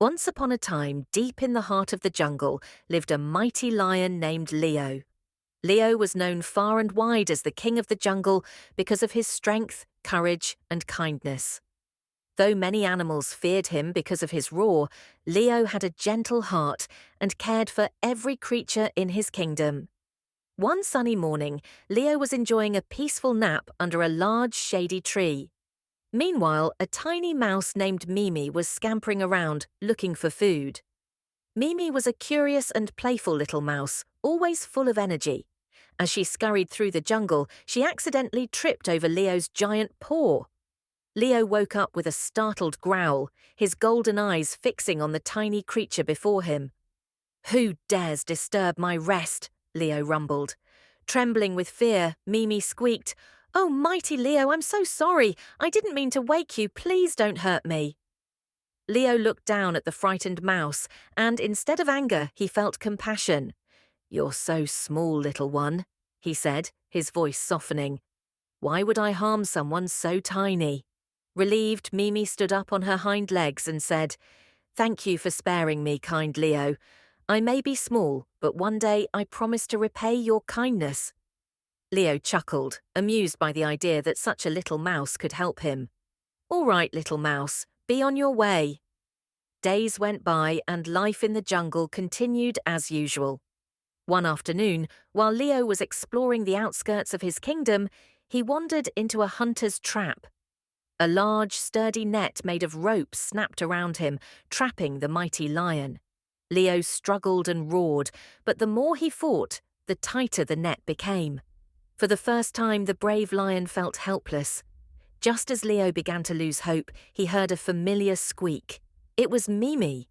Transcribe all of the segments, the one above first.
Once upon a time, deep in the heart of the jungle, lived a mighty lion named Leo. Leo was known far and wide as the king of the jungle because of his strength, courage, and kindness. Though many animals feared him because of his roar, Leo had a gentle heart and cared for every creature in his kingdom. One sunny morning, Leo was enjoying a peaceful nap under a large shady tree. Meanwhile, a tiny mouse named Mimi was scampering around, looking for food. Mimi was a curious and playful little mouse, always full of energy. As she scurried through the jungle, she accidentally tripped over Leo's giant paw. Leo woke up with a startled growl, his golden eyes fixing on the tiny creature before him. "Who dares disturb my rest?" Leo rumbled. Trembling with fear, Mimi squeaked, "Oh, mighty Leo, I'm so sorry. I didn't mean to wake you. Please don't hurt me." Leo looked down at the frightened mouse, and instead of anger, he felt compassion. "You're so small, little one," he said, his voice softening. "Why would I harm someone so tiny?" Relieved, Mimi stood up on her hind legs and said, "Thank you for sparing me, kind Leo. I may be small, but one day I promise to repay your kindness." Leo chuckled, amused by the idea that such a little mouse could help him. "All right, little mouse, be on your way." Days went by and life in the jungle continued as usual. One afternoon, while Leo was exploring the outskirts of his kingdom, he wandered into a hunter's trap. A large, sturdy net made of ropes snapped around him, trapping the mighty lion. Leo struggled and roared, but the more he fought, the tighter the net became. For the first time, the brave lion felt helpless. Just as Leo began to lose hope, he heard a familiar squeak. It was Mimi.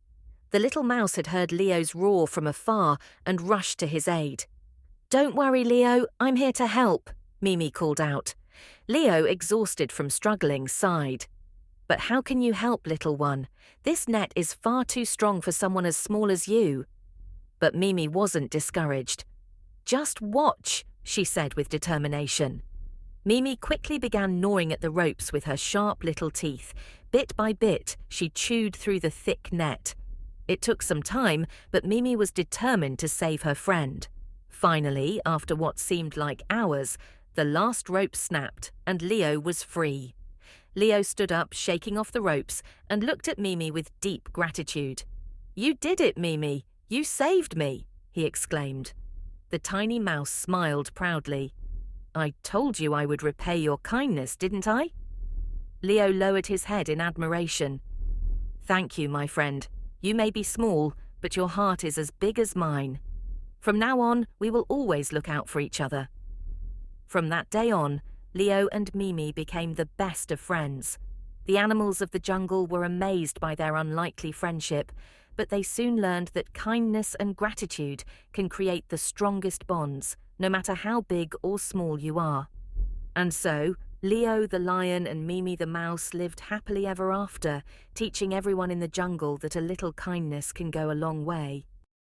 The little mouse had heard Leo's roar from afar and rushed to his aid. "Don't worry, Leo, I'm here to help," Mimi called out. Leo, exhausted from struggling, sighed. "But how can you help, little one? This net is far too strong for someone as small as you." But Mimi wasn't discouraged. "Just watch," she said with determination. Mimi quickly began gnawing at the ropes with her sharp little teeth. Bit by bit, she chewed through the thick net. It took some time, but Mimi was determined to save her friend. Finally, after what seemed like hours, the last rope snapped and Leo was free. Leo stood up, shaking off the ropes, and looked at Mimi with deep gratitude. "You did it, Mimi. You saved me," he exclaimed. The tiny mouse smiled proudly. "I told you I would repay your kindness, didn't I?" Leo lowered his head in admiration. "Thank you, my friend. You may be small, but your heart is as big as mine. From now on, we will always look out for each other." From that day on, Leo and Mimi became the best of friends. The animals of the jungle were amazed by their unlikely friendship, but they soon learned that kindness and gratitude can create the strongest bonds, no matter how big or small you are. And so, Leo the lion and Mimi the mouse lived happily ever after, teaching everyone in the jungle that a little kindness can go a long way.